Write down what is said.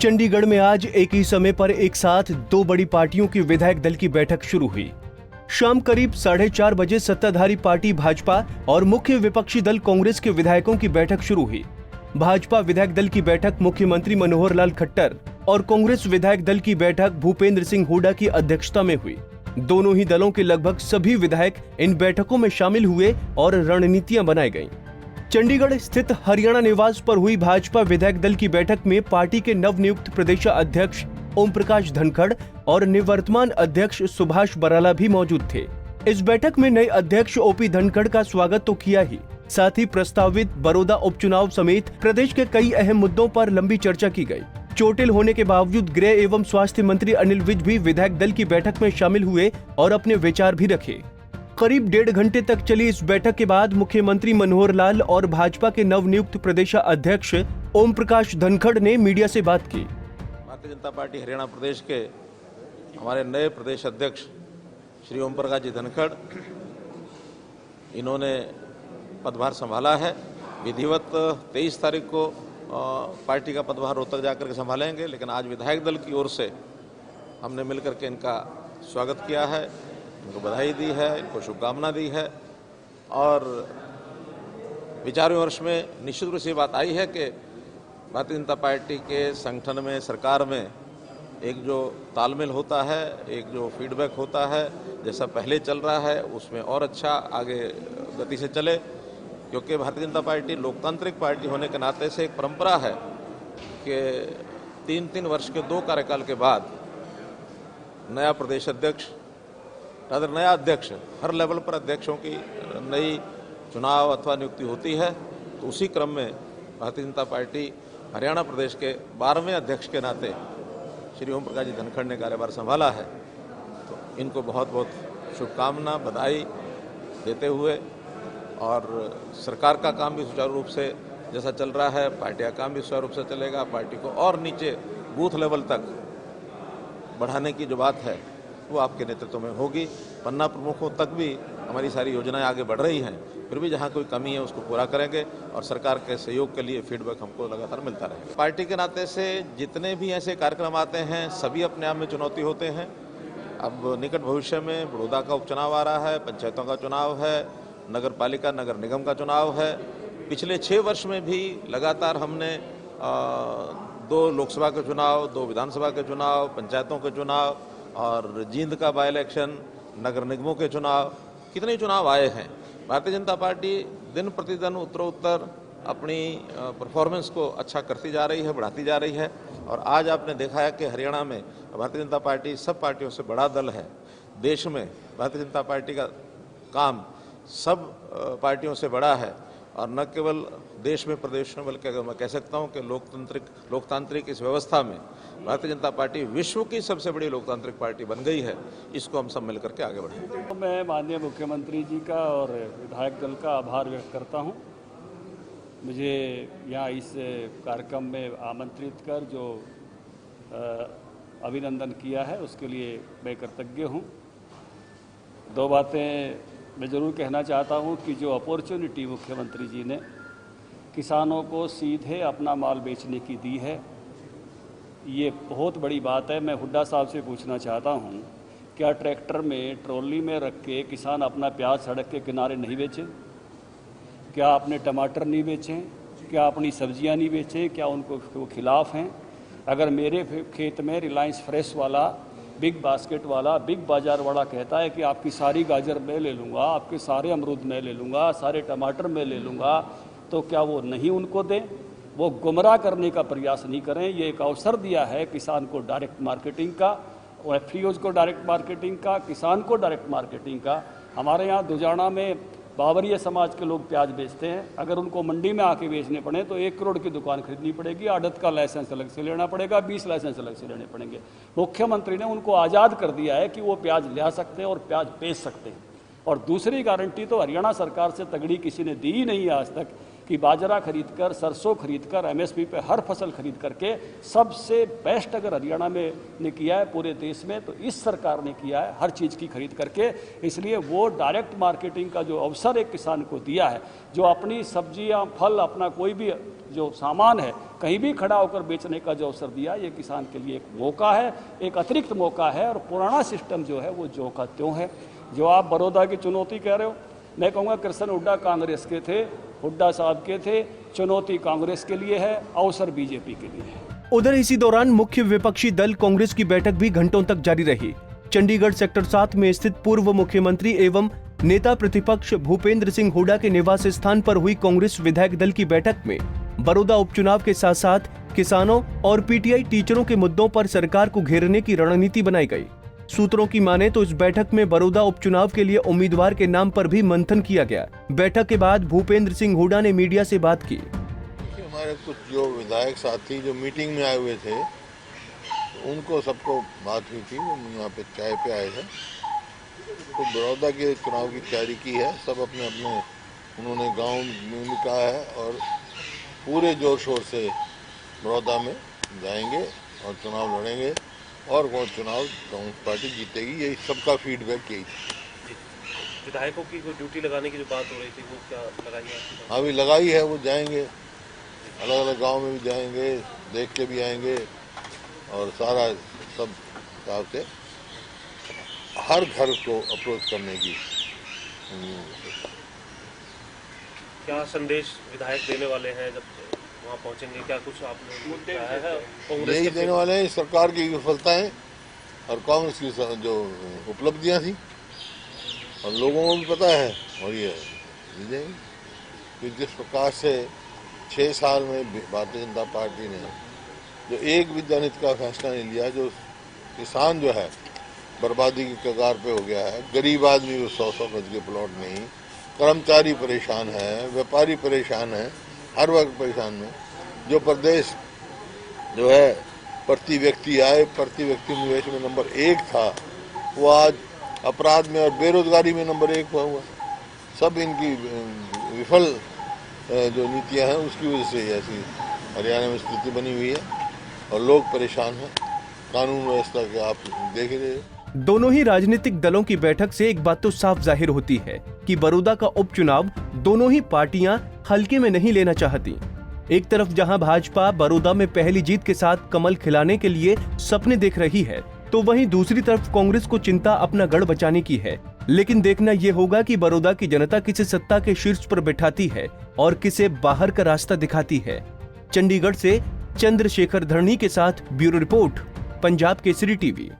चंडीगढ़ में आज एक ही समय पर एक साथ दो बड़ी पार्टियों की विधायक दल की बैठक शुरू हुई। शाम करीब 4:30 बजे सत्ताधारी पार्टी भाजपा और मुख्य विपक्षी दल कांग्रेस के विधायकों की बैठक शुरू हुई। भाजपा विधायक दल की बैठक मुख्यमंत्री मनोहर लाल खट्टर और कांग्रेस विधायक दल की बैठक भूपेंद्र सिंह हुड्डा की अध्यक्षता में हुई। दोनों ही दलों के लगभग सभी विधायक इन बैठकों में शामिल हुए और रणनीतियां बनाई गईं। चंडीगढ़ स्थित हरियाणा निवास पर हुई भाजपा विधायक दल की बैठक में पार्टी के नवनियुक्त प्रदेश अध्यक्ष ओम प्रकाश धनखड़ और निवर्तमान अध्यक्ष सुभाष बराला भी मौजूद थे। इस बैठक में नए अध्यक्ष ओपी धनखड़ का स्वागत तो किया ही, साथ ही प्रस्तावित बड़ौदा उपचुनाव समेत प्रदेश के कई अहम मुद्दों पर लंबी चर्चा की गई। चोटिल होने के बावजूद गृह एवं स्वास्थ्य मंत्री अनिल विज भी विधायक दल की बैठक में शामिल हुए और अपने विचार भी रखे। करीब 1.5 घंटे तक चली इस बैठक के बाद मुख्यमंत्री मनोहर लाल और भाजपा के नवनियुक्त प्रदेश अध्यक्ष ओम प्रकाश धनखड़ ने मीडिया से बात की। भारतीय जनता पार्टी हरियाणा प्रदेश के हमारे नए प्रदेश अध्यक्ष श्री ओम प्रकाश जी धनखड़, इन्होंने पदभार संभाला है। विधिवत 23 तारीख को पार्टी का पदभार रोहतक जाकर के संभालेंगे, लेकिन आज विधायक दल की ओर से हमने मिलकर के इनका स्वागत किया है, इनको बधाई दी है, इनको शुभकामना दी है। और विचार विमर्श में निश्चित रूप से बात आई है कि भारतीय जनता पार्टी के संगठन में, सरकार में एक जो तालमेल होता है, एक जो फीडबैक होता है, जैसा पहले चल रहा है उसमें और अच्छा आगे गति से चले, क्योंकि भारतीय जनता पार्टी लोकतांत्रिक पार्टी होने के नाते से एक परंपरा है कि 3-3 वर्ष के 2 कार्यकाल के बाद नया प्रदेश अध्यक्ष, नया अध्यक्ष, हर लेवल पर अध्यक्षों की नई चुनाव अथवा नियुक्ति होती है। तो उसी क्रम में भारतीय जनता पार्टी हरियाणा प्रदेश के 12वें अध्यक्ष के नाते श्री ओम प्रकाश जी धनखड़ ने कार्यभार संभाला है। तो इनको बहुत बहुत शुभकामना, बधाई देते हुए, और सरकार का काम भी सुचारू रूप से जैसा चल रहा है, पार्टी का काम भी सुचारू रूप से चलेगा। पार्टी को और नीचे बूथ लेवल तक बढ़ाने की जो बात है वो आपके नेतृत्व में होगी। पन्ना प्रमुखों तक भी हमारी सारी योजनाएं आगे बढ़ रही हैं, फिर भी जहां कोई कमी है उसको पूरा करेंगे और सरकार के सहयोग के लिए फीडबैक हमको लगातार मिलता रहेगा। पार्टी के नाते से जितने भी ऐसे कार्यक्रम आते हैं सभी अपने आप में चुनौती होते हैं। अब निकट भविष्य में बड़ौदा का उपचुनाव आ रहा है, पंचायतों का चुनाव है, नगर पालिका, नगर निगम का चुनाव है। पिछले 6 वर्ष में भी लगातार हमने 2 लोकसभा के चुनाव, 2 विधानसभा के चुनाव, पंचायतों के चुनाव और जींद का बाई इलेक्शन, नगर निगमों के चुनाव, कितने चुनाव आए हैं। भारतीय जनता पार्टी दिन प्रतिदिन उत्तरोत्तर अपनी परफॉर्मेंस को अच्छा करती जा रही है, बढ़ाती जा रही है। और आज आपने देखा है कि हरियाणा में भारतीय जनता पार्टी सब पार्टियों से बड़ा दल है। देश में भारतीय जनता पार्टी का काम सब पार्टियों से बड़ा है, और न केवल देश में, प्रदेश में, बल्कि मैं कह सकता हूं कि लोकतांत्रिक इस व्यवस्था में भारतीय जनता पार्टी विश्व की सबसे बड़ी लोकतांत्रिक पार्टी बन गई है। इसको हम सब मिलकर के आगे बढ़ेंगे। तो मैं माननीय मुख्यमंत्री जी का और विधायक दल का आभार व्यक्त करता हूं, मुझे यहाँ इस कार्यक्रम में आमंत्रित कर जो अभिनंदन किया है उसके लिए मैं कृतज्ञ हूँ। 2 बातें मैं ज़रूर कहना चाहता हूँ कि जो अपॉर्चुनिटी मुख्यमंत्री जी ने किसानों को सीधे अपना माल बेचने की दी है, ये बहुत बड़ी बात है। मैं हुड्डा साहब से पूछना चाहता हूँ, क्या ट्रैक्टर में ट्रॉली में रख के किसान अपना प्याज सड़क के किनारे नहीं बेचें? क्या अपने टमाटर नहीं बेचें? क्या अपनी सब्जियाँ नहीं बेचें? क्या उनको वो खिलाफ हैं? अगर मेरे खेत में रिलायंस फ्रेश वाला, बिग बास्केट वाला, बिग बाज़ार वाला कहता है कि आपकी सारी गाजर मैं ले लूँगा, आपके सारे अमरूद मैं ले लूँगा, सारे टमाटर मैं ले लूँगा, तो क्या वो नहीं उनको दें? वो गुमराह करने का प्रयास नहीं करें। ये एक अवसर दिया है किसान को डायरेक्ट मार्केटिंग का, और एफपीओज को डायरेक्ट मार्केटिंग का, किसान को डायरेक्ट मार्केटिंग का। हमारे यहाँ दुजाना में बावरिया समाज के लोग प्याज बेचते हैं। अगर उनको मंडी में आके बेचने पड़े तो 1 करोड़ की दुकान खरीदनी पड़ेगी, आड़त का लाइसेंस अलग से लेना पड़ेगा, 20 लाइसेंस अलग से लेने पड़ेंगे। मुख्यमंत्री ने उनको आज़ाद कर दिया है कि वो प्याज ले सकते हैं और प्याज बेच सकते हैं। और दूसरी गारंटी तो हरियाणा सरकार से तगड़ी किसी ने दी ही नहीं आज तक कि बाजरा खरीदकर, सरसों खरीदकर, एमएसपी पे हर फसल खरीद करके सबसे बेस्ट अगर हरियाणा में ने किया है पूरे देश में, तो इस सरकार ने किया है हर चीज़ की खरीद करके। इसलिए वो डायरेक्ट मार्केटिंग का जो अवसर एक किसान को दिया है, जो अपनी सब्जियां, फल, अपना कोई भी जो सामान है कहीं भी खड़ा होकर बेचने का जो अवसर दिया, ये किसान के लिए एक मौका है, एक अतिरिक्त मौका है। और पुराना सिस्टम जो है वो ज्यों का त्यों है। जो आप बड़ौदा की चुनौती कह रहे हो, मैं कहूँगा कृष्ण हुड्डा कांग्रेस के थे, हुड्डा साहब के थे, चुनौती कांग्रेस के लिए है, अवसर बीजेपी के लिए है। उधर इसी दौरान मुख्य विपक्षी दल कांग्रेस की बैठक भी घंटों तक जारी रही। चंडीगढ़ सेक्टर 7 में स्थित पूर्व मुख्यमंत्री एवं नेता प्रतिपक्ष भूपेंद्र सिंह हुड्डा के निवास स्थान पर हुई कांग्रेस विधायक दल की बैठक में बड़ौदा उपचुनाव के साथ साथ किसानों और पीटीआई टीचरों के मुद्दों पर सरकार को घेरने की रणनीति बनाई गई। सूत्रों की माने तो इस बैठक में बड़ौदा उपचुनाव के लिए उम्मीदवार के नाम पर भी मंथन किया गया। बैठक के बाद भूपेंद्र सिंह हुड्डा ने मीडिया से बात की। हमारे कुछ जो विधायक साथी जो मीटिंग में आए हुए थे, उनको सबको बात हुई थी, वो यहाँ पे चाय पे आए थे, तो बड़ौदा के चुनाव की तैयारी की है। सब अपने अपने उन्होंने गांव में भी कहा है और पूरे जोर शोर से बड़ौदा में जाएंगे और चुनाव लड़ेंगे और वो चुनाव कांग्रेस पार्टी जीतेगी। यही सबका फीडबैक यही था। विधायकों की कोई ड्यूटी लगाने की जो बात हो रही थी, वो क्या लगाई है? अभी लगाई है, वो जाएंगे, अलग अलग गांव में भी जाएंगे, देख के भी आएंगे और सारा सब हिसाब से हर घर को अप्रोच करने की। क्या संदेश विधायक देने वाले हैं जब वहाँ पहुँचेंगे? क्या कुछ आपने मुद्दे यही देने वाले हैं, सरकार की विफलताएं और कांग्रेस की जो उपलब्धियां थी, और लोगों को भी पता है और ये कि जिस प्रकार से 6 साल में भारतीय जनता पार्टी ने जो एक भी जनहित का फैसला नहीं लिया, जो किसान जो है बर्बादी की कगार पे हो गया है, गरीब आदमी को 100-100 गज के प्लॉट नहीं, कर्मचारी परेशान है, व्यापारी परेशान है, हर वर्ग परेशान है। जो प्रदेश जो है प्रति व्यक्ति आय, प्रति व्यक्ति निवेश में नंबर 1 था, वो आज अपराध में और बेरोजगारी में नंबर 1 पर हुआ। सब इनकी विफल जो नीतियां हैं उसकी वजह से ऐसी हरियाणा में स्थिति बनी हुई है और लोग परेशान हैं। कानून व्यवस्था के आप देख रहे हैं। दोनों ही राजनीतिक दलों की बैठक से एक बात तो साफ जाहिर होती है कि बड़ौदा का उपचुनाव दोनों ही पार्टियां हल्के में नहीं लेना चाहती। एक तरफ जहां भाजपा बड़ौदा में पहली जीत के साथ कमल खिलाने के लिए सपने देख रही है, तो वहीं दूसरी तरफ कांग्रेस को चिंता अपना गढ़ बचाने की है। लेकिन देखना यह होगा कि बड़ौदा की जनता किसे सत्ता के शीर्ष पर बैठाती है और किसे बाहर का रास्ता दिखाती है। चंडीगढ़ से चंद्रशेखर धरनी के साथ bureau report, Punjab Kesari TV.